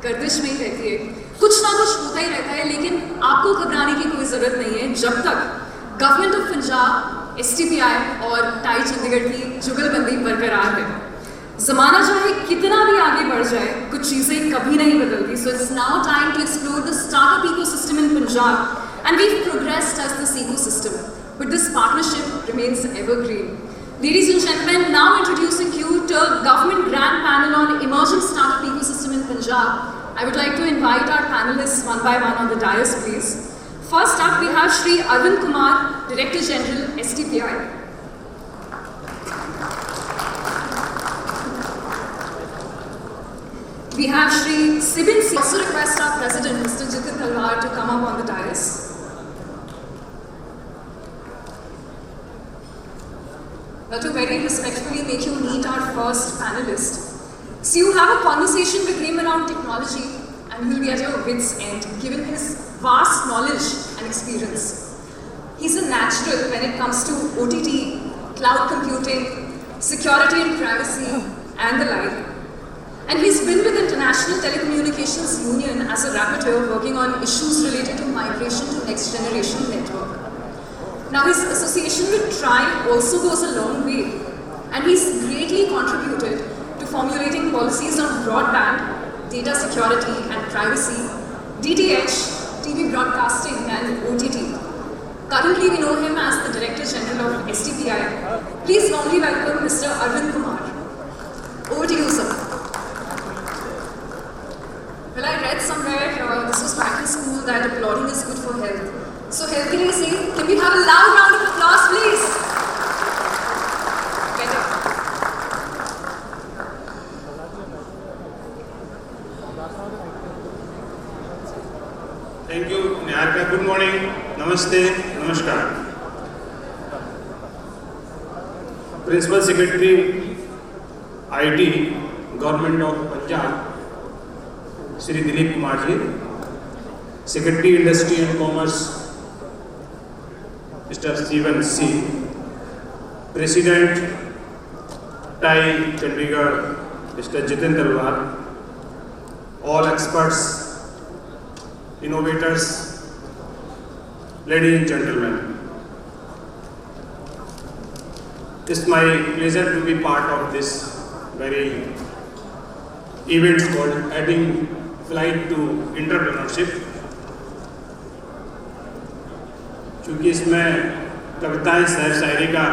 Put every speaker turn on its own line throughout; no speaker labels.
गर्दिश में ही रहती है, कुछ ना कुछ होता ही रहता है, लेकिन आपको घबराने की कोई ज़रूरत नहीं है जब तक गवर्नमेंट ऑफ पंजाब, STPI और टाई चंडीगढ़ की जुगलबंदी बरकरार है। ज़माना चाहे कितना भी आगे बढ़ जाए, कुछ चीज़ें कभी नहीं बदलती। So it's now time to explore the startup ecosystem in Punjab, and we've progressed as this ecosystem, but this partnership remains evergreen. Ladies and gentlemen, now introducing you to Government Grand Panel on Emerging Startup Ecosystem in Punjab. I would like to invite our panelists one by one on the dais, please. First up, we have Shri Arvind Kumar, Director General, STPI. We have Shri Sibin C. Also request our President, Mr. Jitin Talwar, to come up on the dais. Now, to very respectfully make you meet our first panelist. So you have a conversation with him around technology, and he will be at your wit's end, given his vast knowledge and experience. He's a natural when it comes to OTT, cloud computing, security and privacy, and the like. And he's been with International Telecommunications Union as a rapporteur working on issues related to migration to next generation network. Now his association with TRI also goes a long way, and he's greatly contributed to formulating policies on broadband, data security and privacy, DTH, TV broadcasting and OTT. Currently we know him as the Director General of STPI. Please warmly welcome Mr. Arvind Kumar. Over to you, sir. Well, I read somewhere, this was back in school, that applauding is good for health. So health के लिए say, can we have a loud round of applause, please? Better.
Thank you, Niharika. Good morning. Namaste. Namaskar. Principal Secretary, IT, Government of Punjab, Shri Dilip Kumar ji. Secretary, Industry and Commerce, Mr. Steven C. President, TAI Chandigarh, Mr. Jitin Talwar. All experts, innovators, ladies and gentlemen. It's my pleasure to be part of this very event called Adding Flight to Entrepreneurship. क्योंकि इसमें कविताएं, शेर शायरी का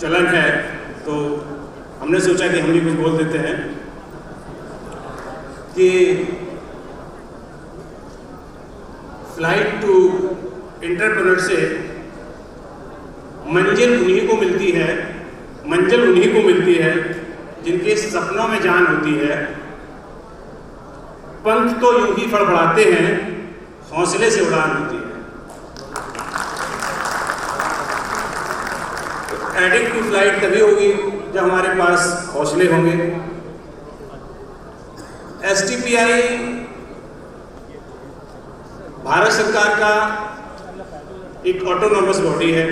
चलन है, तो हमने सोचा कि हम भी कुछ बोल देते हैं कि फ्लाइट टू एंटरप्रेन्योर से मंजिल उन्हीं को मिलती है, मंजिल उन्हीं को मिलती है जिनके सपनों में जान होती है। पंख तो यूं ही फड़फड़ाते हैं, हौसले से उड़ान होती है। एडिंग टू फ्लाइट तभी होगी जब हमारे पास हौसले होंगे। STPI भारत सरकार का एक ऑटोनॉमस बॉडी है,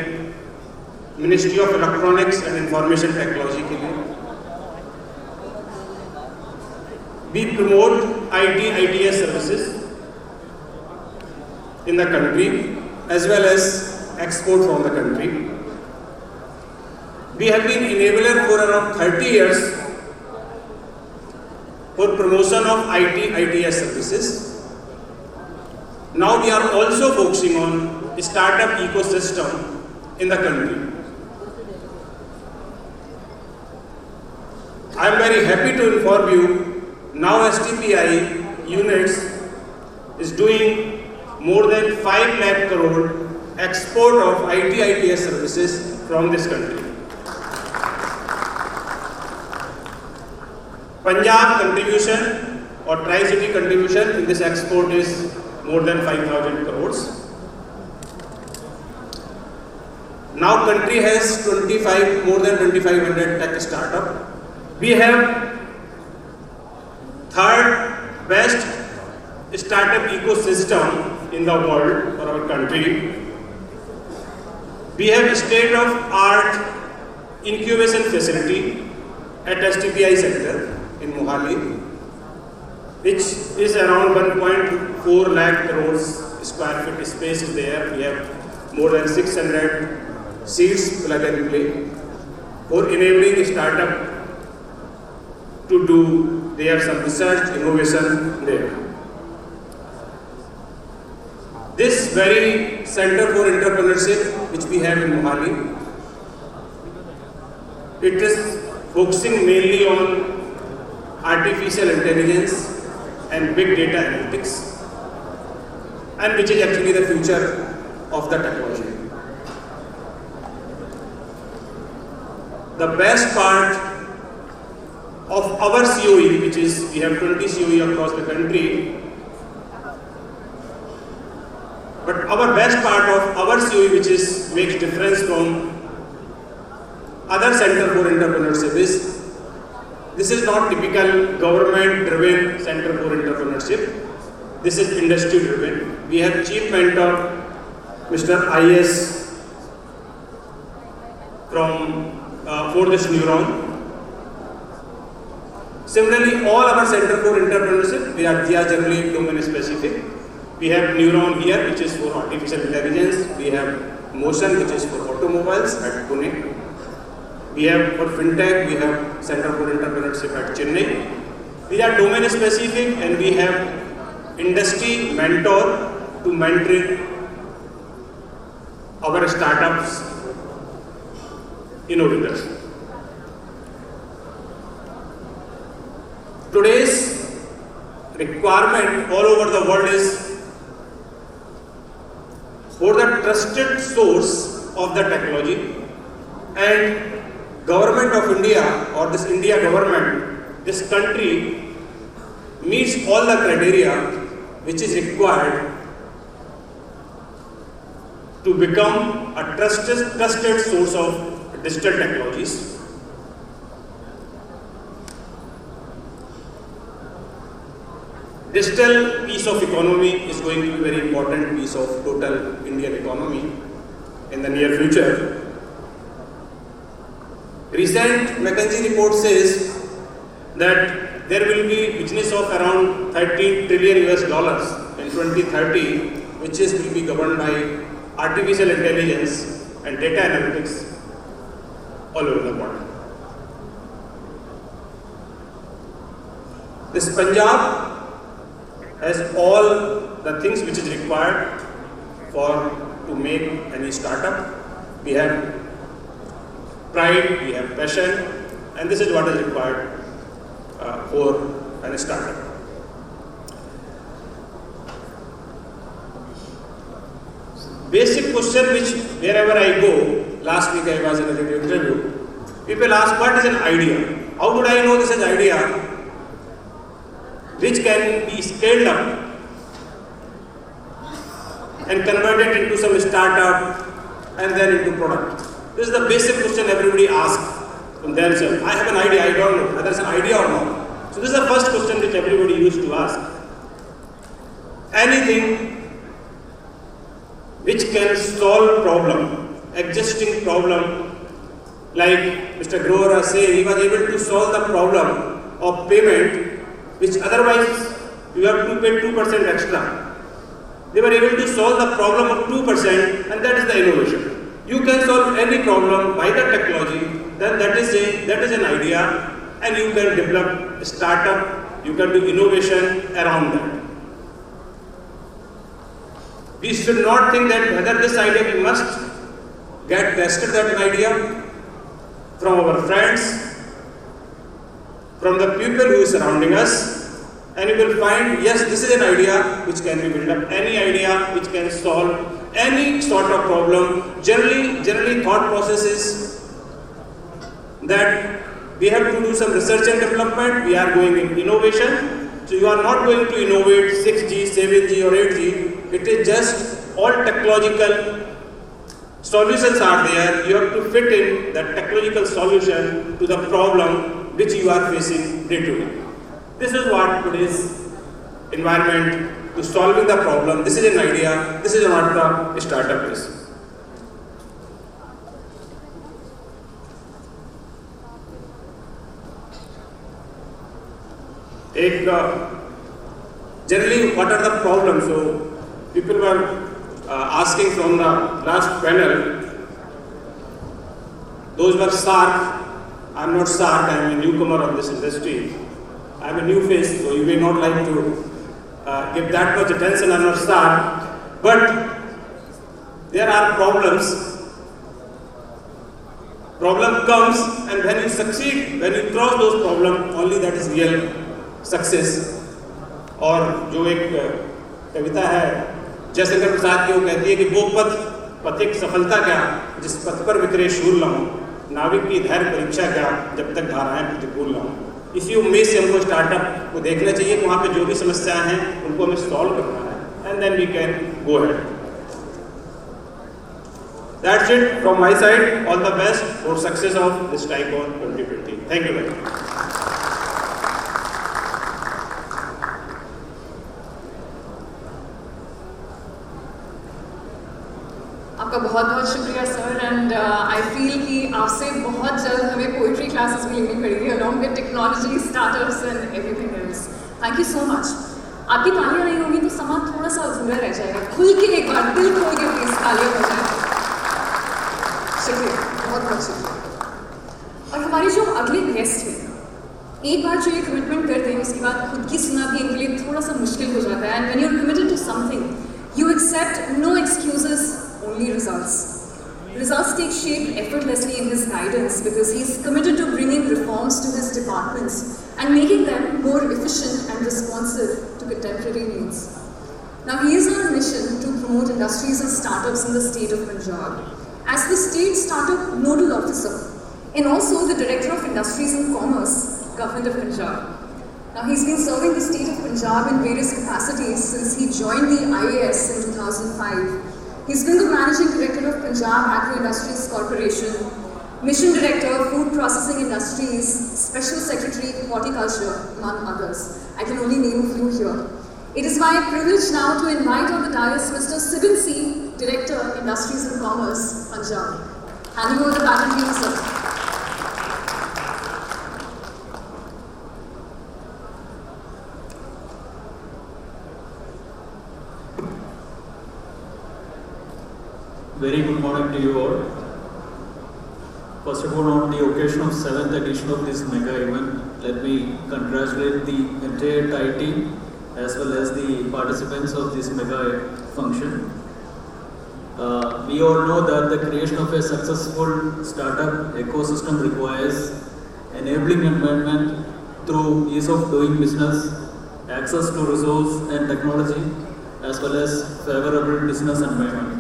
ministry of electronics and information technology के लिए। We promote ITS services in the country as well as export from the country. We have been enabler for around 30 years for promotion of ITS services. Now we are also focusing on startup ecosystem in the country. I am very happy to inform you, now STPI units is doing more than 5 lakh crore export of ITS services from this country. Punjab contribution or Tri-City contribution in this export is more than 5,000 crores. Now country has more than 2,500 tech startup. We have third best startup ecosystem in the world for our country. We have state-of-art incubation facility at STPI Center in Mohali. which is around 1.4 lakh crores square feet space is there. We have more than 600 seats plug and play for enabling startup to do some research, innovation there. This very Center for Entrepreneurship which we have in Mohali, it is focusing mainly on artificial intelligence and big data analytics, and which is actually the future of the technology. The best part of our COE, which is we have 20 COE across the country, but our best part of our COE, which makes difference from other Center for Entrepreneurship, is this is not typical government-driven Center for Entrepreneurship. This is industry-driven. We have chief mentor, Mr. IS for this neuron. Similarly, all our Center for Entrepreneurship, they are generally domain specific. We have neuron here, which is for artificial intelligence. We have motion, which is for automobiles at Pune. We have for fintech, we have Center for Entrepreneurship at Chennai. These are domain specific, and we have industry mentor to mentor our startups, innovators. Today's requirement all over the world is for the trusted source of the technology, and Government of India, or this India government, this country meets all the criteria which is required to become a trusted source of digital technologies. Digital piece of economy is going to be a very important piece of total Indian economy in the near future. Recent McKinsey report says that there will be business of around $13 trillion in 2030, which will be governed by artificial intelligence and data analytics all over the world. This Punjab has all the things which is required to make any startup. We have pride, we have passion, and this is what is required for a startup. Basic question which wherever I go, last week I was in a radio interview, people ask what is an idea? How would I know this is an idea which can be scaled up and converted into some startup and then into product? This is the basic question everybody asks from themselves. I have an idea, I don't know whether it's an idea or not. So this is the first question which everybody used to ask. Anything which can solve problem, existing problem, like Mr. Grover said, he was able to solve the problem of payment, which otherwise you have to pay 2% extra. They were able to solve the problem of 2%, and that is the innovation. You can solve any problem by the technology, then that is an idea, and you can develop a startup, you can do innovation around that. We should not think that whether this idea we must get tested that idea from our friends, from the people who is surrounding us, and you will find, yes, this is an idea which can be built up, any idea which can solve any sort of problem. Generally thought process is that we have to do some research and development, we are going in innovation. So you are not going to innovate 6G, 7G or 8G, it is just all technological solutions are there. You have to fit in that technological solution to the problem which you are facing day to day. This is what today's environment to solving the problem. This is an idea, this is what the startup is. एक Generally, what are the problems? So, people were asking from the last panel, those were SARC. I'm not SARC, I'm a newcomer of this industry. I'm a new face, so you may not like to give that much attention. I'm not SARC. But there are problems. Problem comes, and when you succeed, when you cross those problems, only that is real success. और जो एक कविता है जयशंकर प्रसाद की, वो कहती है कि वो पथिक सफलता क्या जिस पथ पर वितरे शूल न हो, नाविक की धैर्य परीक्षा क्या जब तक धाराएं प्रतिकूल न हो। इसी उम्मीद से हमको स्टार्टअप को देखना चाहिए कि वहाँ पे जो भी समस्याएं हैं उनको हमें सॉल्व करना है, and then we can go ahead. That's it from my side. All the best for success of this Tycoon 2020. Thank you very much.
आपका बहुत बहुत शुक्रिया सर, एंड आई फील कि आपसे बहुत जल्द हमें पोइट्री क्लासेस भी लेनी पड़ेगी along with technology, startups and everything else. Thank you so much. आपकी तालियां नहीं होगी तो समाज थोड़ा सा अधूरा रह जाएगा। खुल के एक बार दिल खोल के प्लीज तालियां हो जाए। शुक्रिया, बहुत बहुत शुक्रिया। और हमारे जो अगले गेस्ट हैं, एक बार जो ये कमिटमेंट करते हैं उसके बाद खुद की सुना भी इनके लिए थोड़ा सा मुश्किल हो जाता है। And when you are committed to something you accept no excuses, only results. Results take shape effortlessly in his guidance because he is committed to bringing reforms to his departments and making them more efficient and responsive to contemporary needs. Now he is on a mission to promote industries and startups in the state of Punjab as the state startup nodal officer and also the director of industries and commerce, Govt of Punjab. Now he's been serving the state of Punjab in various capacities since he joined the IAS in 2005. He's been the Managing Director of Punjab Agro Industries Corporation, Mission Director, Food Processing Industries, Special Secretary, Horticulture, among others. I can only name a few here. It is my privilege now to invite on the dais Mr. Sibin C, Director, Industries and Commerce, Punjab. Handing over the baton to you, sir.
Very good morning to you all. First of all, on the occasion of 7th edition of this mega event, let me congratulate the entire Thai team as well as the participants of this mega function. We all know that the creation of a successful startup ecosystem requires enabling environment through ease of doing business, access to resource and technology, as well as favorable business environment.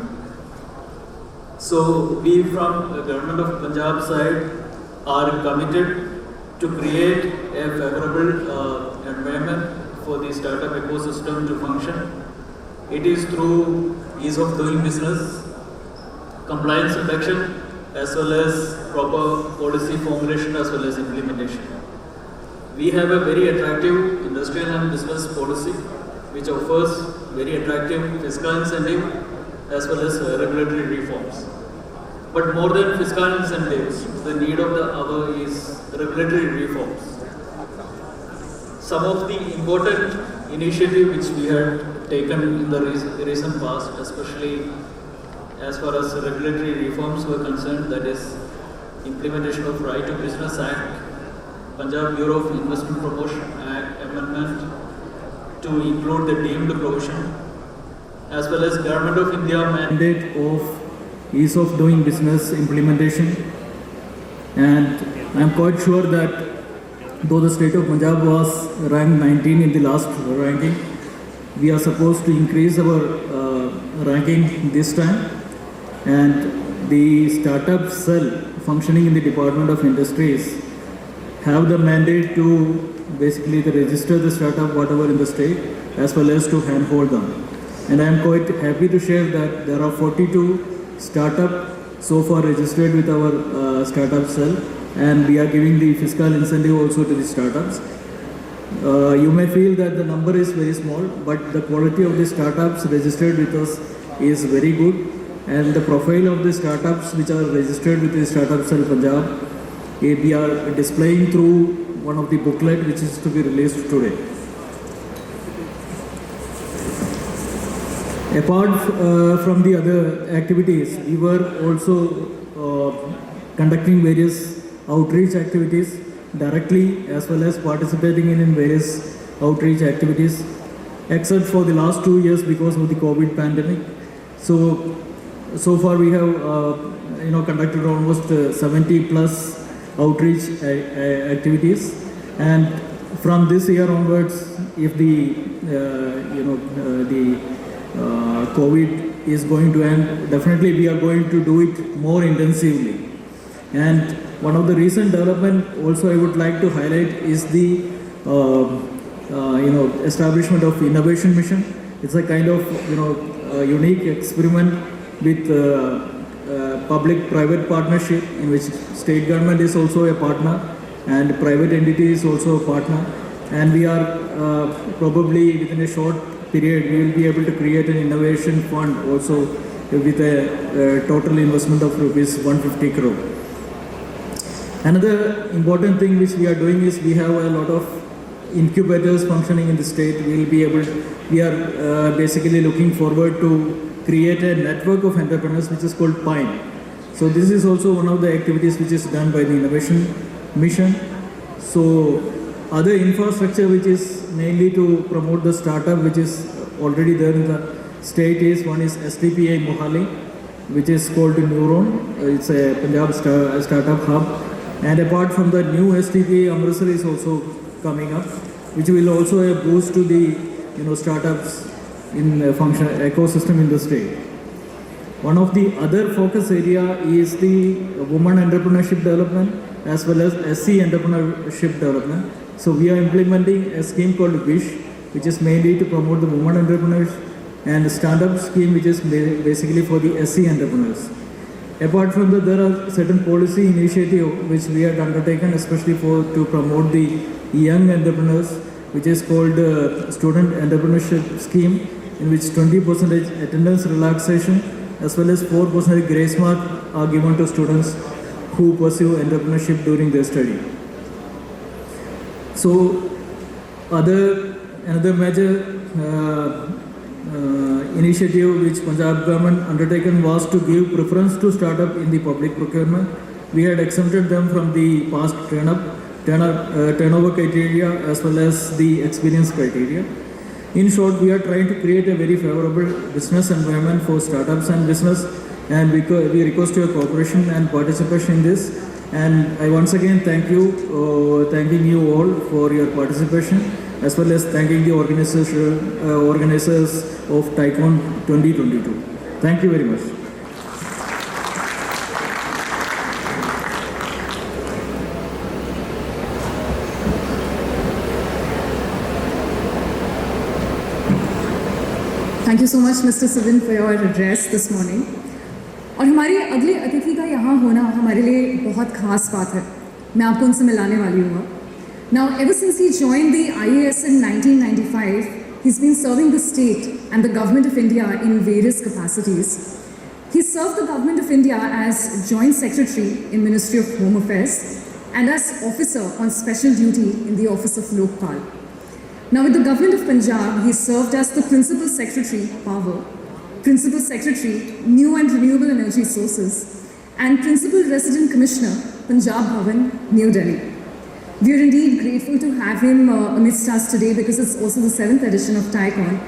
So we from the Government of Punjab side are committed to create a favorable environment for the startup ecosystem to function. It is through ease of doing business, compliance reduction, as well as proper policy formulation as well as implementation. We have a very attractive industrial and business policy which offers very attractive fiscal incentive as well as regulatory reforms. But more than fiscal incentives, the need of the hour is regulatory reforms. Some of the important initiatives which we had taken in the recent past, especially as far as regulatory reforms were concerned, that is implementation of Right to Business Act, Punjab Bureau of Investment Promotion Act amendment to include the deemed provision, as well as Government of India mandate of ease of doing business implementation. And I am quite sure that though the state of Punjab was ranked 19 in the last ranking, we are supposed to increase our ranking this time. And the startup cell functioning in the Department of Industries have the mandate to basically register the startup whatever in the state as well as to handhold them. And I am quite happy to share that there are 42 startup so far registered with our startup cell, and we are giving the fiscal incentive also to the startups. You may feel that the number is very small, but the quality of the startups registered with us is very good, and the profile of the startups which are registered with the Startup Cell Punjab, we are displaying through one of the booklet which is to be released today. Apart from the other activities, we were also conducting various outreach activities directly as well as participating in various outreach activities, except for the last 2 years because of the COVID pandemic. So far we have conducted almost 70 plus outreach activities, and from this year onwards, if the COVID is going to end, definitely we are going to do it more intensively. And one of the recent development also I would like to highlight is the establishment of innovation mission. It's a kind of unique experiment with public-private partnership in which state government is also a partner and private entity is also a partner, and we are probably within a short period we will be able to create an innovation fund also with a total investment of rupees 150 crore. Another important thing which we are doing is we have a lot of incubators functioning in the state. We are basically looking forward to create a network of entrepreneurs which is called PINE. So this is also one of the activities which is done by the innovation mission. So other infrastructure which is mainly to promote the startup which is already there in the state is one is STPI Mohali, which is called Neuron. It's a Punjab startup hub. And apart from the new STPI, Amritsar is also coming up, which will also a boost to the startups in function ecosystem in the state. One of the other focus area is the women entrepreneurship development as well as SC entrepreneurship development. So we are implementing a scheme called WISH, which is mainly to promote the women entrepreneurs, and the startup scheme which is basically for the SC entrepreneurs. Apart from that, there are certain policy initiatives which we have undertaken, especially to promote the young entrepreneurs, which is called student entrepreneurship scheme, in which 20% attendance relaxation as well as 4% grace mark are given to students who pursue entrepreneurship during their study. So another major initiative which Punjab government undertaken was to give preference to startup in the public procurement. We had exempted them from the past turnover criteria as well as the experience criteria. In short, we are trying to create a very favorable business environment for startups and business, and we request your cooperation and participation in this. And I once again thanking you all for your participation, as well as thanking the organizers of TiCon 2022. Thank you very much.
Thank you so much, Mr. Sivin, for your address this morning. और हमारे अगले अतिथि का यहाँ होना हमारे लिए बहुत खास बात है. मैं आपको उनसे मिलाने वाली हूँ. Now, ever since he joined the IAS in 1995, he's been serving the state and the Government of India in various capacities. He served the Government of India as Joint Secretary in Ministry of Home Affairs and as Officer on Special Duty in the Office of Lokpal. Now, with the Government of Punjab, he served as the Principal Secretary, Power, Principal Secretary, New and Renewable Energy Sources, and Principal Resident Commissioner, Punjab Bhavan, New Delhi. We are indeed grateful to have him amidst us today because it's also the 7th edition of TiCon.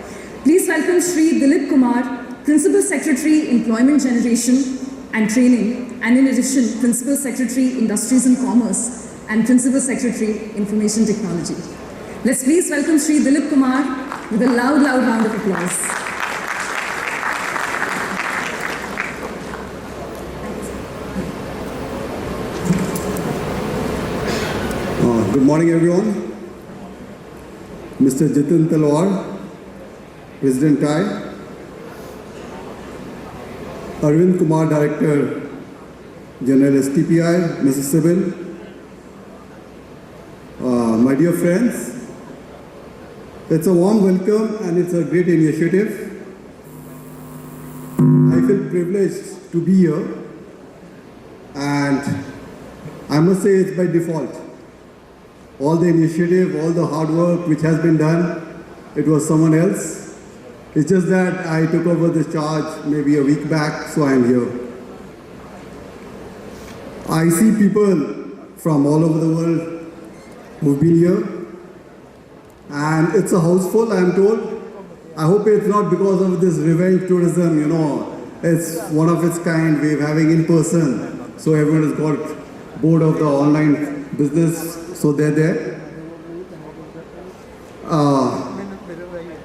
Please welcome Shri Dilip Kumar, Principal Secretary, Employment Generation and Training, and in addition, Principal Secretary, Industries and Commerce, and Principal Secretary, Information Technology. Let's please welcome Shri Dilip Kumar with a loud round of applause.
Good morning, everyone. Mr. Jitin Talwar, President TI, Arvind Kumar, Director General STPI, Mrs. Sibyl, my dear friends, it's a warm welcome and it's a great initiative. I feel privileged to be here, and I must say it's by default. All the initiative, all the hard work which has been done, it was someone else. It's just that I took over this charge maybe a week back, so I'm here. I see people from all over the world who've been here, and it's a house full, I'm told. I hope it's not because of this revenge tourism, you know. It's one of its kind, we're having in person, so everyone has got bored of the online business, so they're there.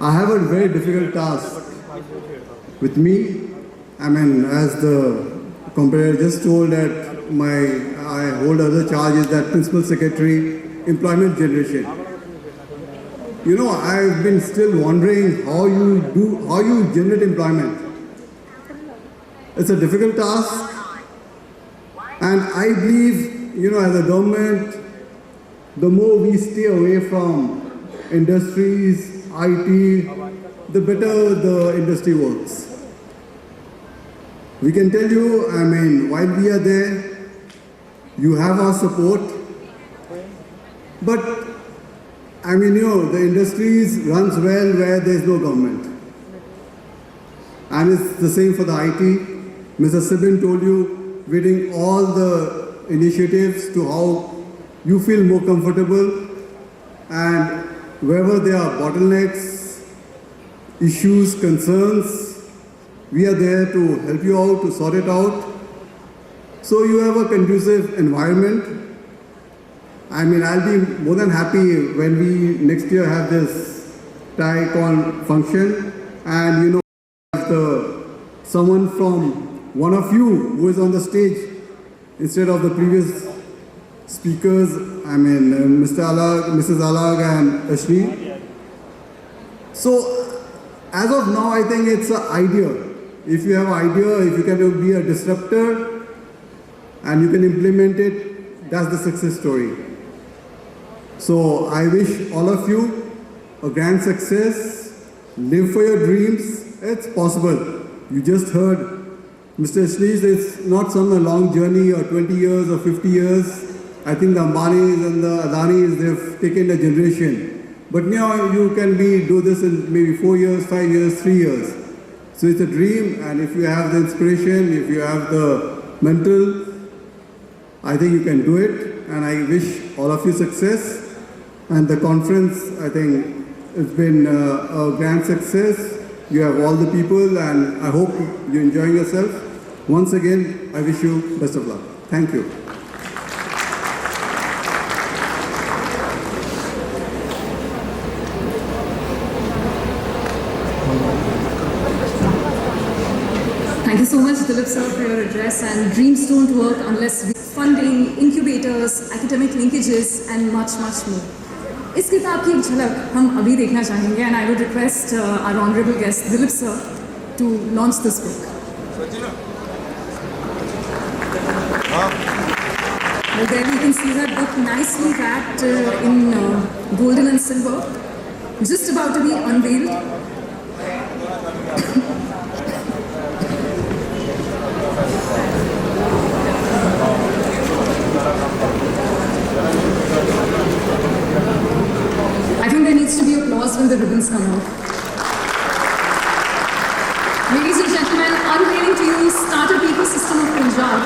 I have a very difficult task with me. I mean, as the comparator just told that I hold other charges, that Principal Secretary, Employment Generation. You know, I've been still wondering how you generate employment. It's a difficult task, and I believe, you know, as a government, the more we stay away from industries, IT, the better the industry works. We can tell you, I mean, while we are there, you have our support, but I mean, you know, the industries runs well where there is no government. And it's the same for the IT. Mr. Sibin told you, we're doing all the initiatives to how you feel more comfortable, and wherever there are bottlenecks, issues, concerns, we are there to help you out, to sort it out, so you have a conducive environment. I mean, I'll be more than happy when we next year have this TICON function, and you know, someone from one of you who is on the stage instead of the previous speakers, I mean, Mr. Alag, Mrs. Alag and Ashni. So, as of now, I think it's an idea. If you have an idea, if you can be a disruptor and you can implement it, that's the success story. So, I wish all of you a grand success. Live for your dreams. It's possible. You just heard Mr. Ashni, it's not some long journey or 20 years or 50 years. I think the Ambanis and the Adanis, they've taken a generation. But now you can do this in maybe 4 years, 5 years, 3 years. So it's a dream, and if you have the inspiration, if you have the mental, I think you can do it. And I wish all of you success. And the conference, I think it's been a grand success. You have all the people, and I hope you're enjoying yourself. Once again, I wish you best of luck. Thank you.
Thank you so much, Dilip sir, for your address. And dreams don't work unless we funding, incubators, academic linkages, and much, much more. इस किताब की एक झलक हम अभी देखना चाहेंगे, and I would request our honorable guest Dilip sir to launch this book. Well, there you can see that book nicely wrapped in golden and silver, just about to be unveiled. I think there needs to be applause when the ribbons come out. Ladies and gentlemen, unveiling to you Startup Ecosystem of Punjab,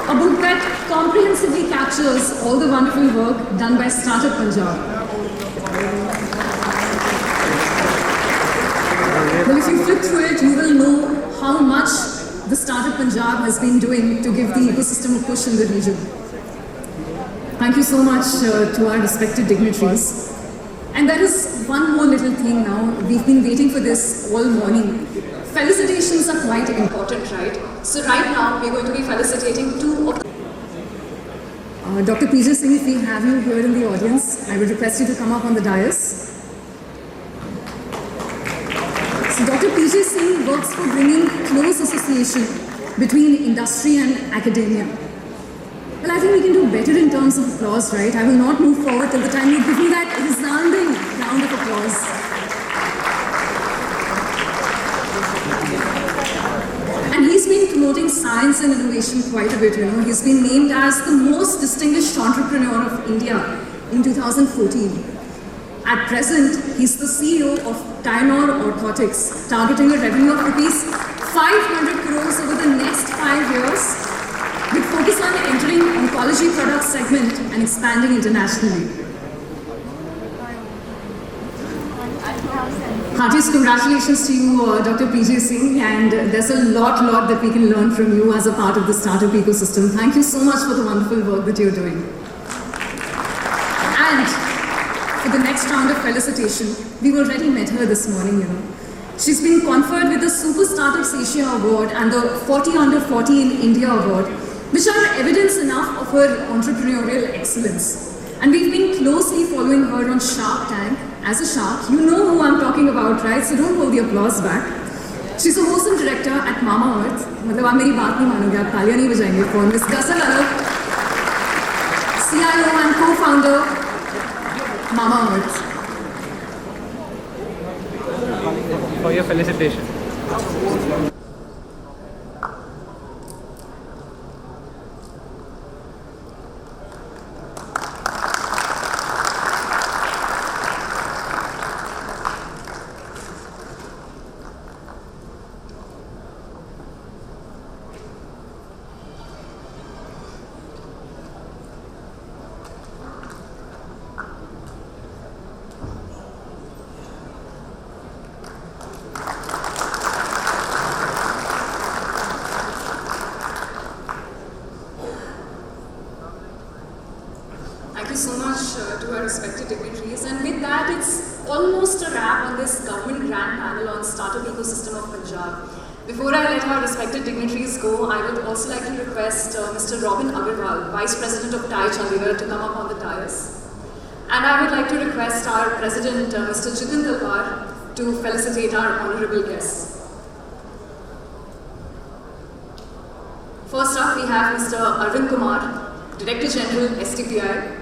a book that comprehensively captures all the wonderful work done by Startup Punjab. Well, if you flip through it, you will know how much the Startup Punjab has been doing to give the ecosystem a push in the region. Thank you so much to our respected dignitaries. And there is one more little thing now. We've been waiting for this all morning. Felicitations are quite important, right? So right now, we're going to be felicitating two of the... Dr. PJ Singh, if we have you here in the audience, I would request you to come up on the dais. So Dr. PJ Singh works for bringing close association between industry and academia. Well, I think we can do better in terms of applause, right? I will not move forward till the time you give me that resounding round of applause. And he's been promoting science and innovation quite a bit, you know. He's been named as the most distinguished entrepreneur of India in 2014. At present, he's the CEO of Tynor Orthotics, targeting a revenue of rupees 500 crores over the next 5 years, with focus on entering oncology product segment and expanding internationally. Heartiest congratulations to you, Dr. PJ Singh, and there's a lot that we can learn from you as a part of the startup ecosystem. Thank you so much for the wonderful work that you're doing. And for the next round of felicitation, we've already met her this morning, you know. She's been conferred with the Super Startups Asia Award and the 40 Under 40 in India Award, which are evidence enough of her entrepreneurial excellence. And we've been closely following her on Shark Tank. As a shark, you know who I'm talking about, right? So don't hold the applause back. She's a host and director at Mama Earth. मतलब आप मेरी बात नहीं मानोगे, आप तालियां नहीं बजाएंगे for Miss Gasal Alok, CIO and co-founder, Mama Earth.
For your felicitation.
Thank you so much to our respected dignitaries, and with that, it's almost a wrap on this government grant panel on startup ecosystem of Punjab. Before I let our respected dignitaries go, I would also like to request Mr. Robin Agarwal, Vice President of TIE Chandigarh, to come up on the dais. And I would like to request our President, Mr. Jitin Talwar, to felicitate our honorable guests. First up, we have Mr. Arvind Kumar, Director General, STPI.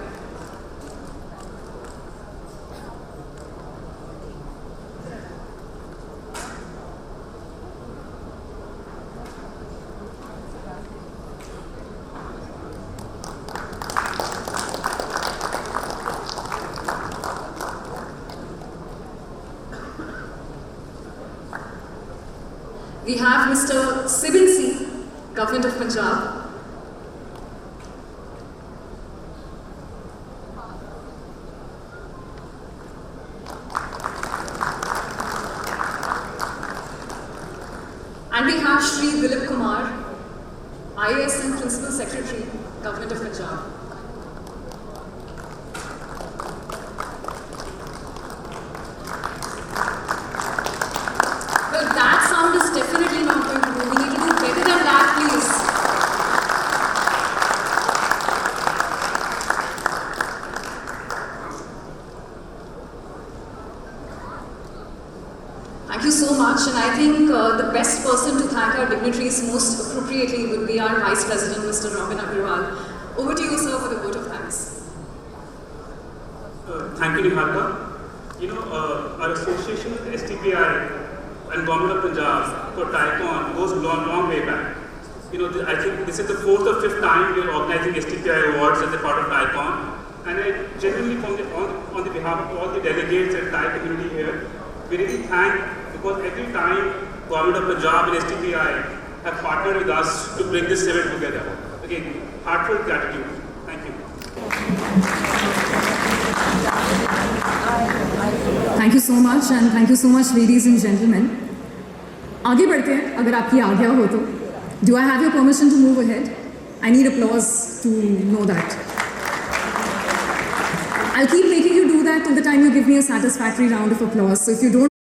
We have Mr. Sibin C, Govt of Punjab. And we have Shri Dilip Kumar, IAS and Principal Secretary, Govt of Punjab. Well, that sound is definitely not going to do. We need to do better than that, please. Thank you so much, and I think the best person to thank our dignitaries most appropriately would be our Vice President, Mr. Robin Agarwal. Over to you, sir, for the vote of thanks.
Thank you, Niharika. You know, our association with STPI and Govt of Punjab for TICON goes long way back. You know, I think this is the 4th or 5th time we are organizing STPI awards as a part of TICON. And I genuinely, on the behalf of all the delegates and TI community here, we really thank, because every time Govt of Punjab and STPI have partnered with us to bring this event together. Again, heartfelt gratitude. Thank you.
Thank you so much, and thank you so much, ladies and gentlemen. आगे बढ़ते हैं, अगर आपकी आज्ञा हो तो. Do I have your permission to move ahead? I need applause to know that. I'll keep making you do that till the time you give me a satisfactory round of applause. So if you don't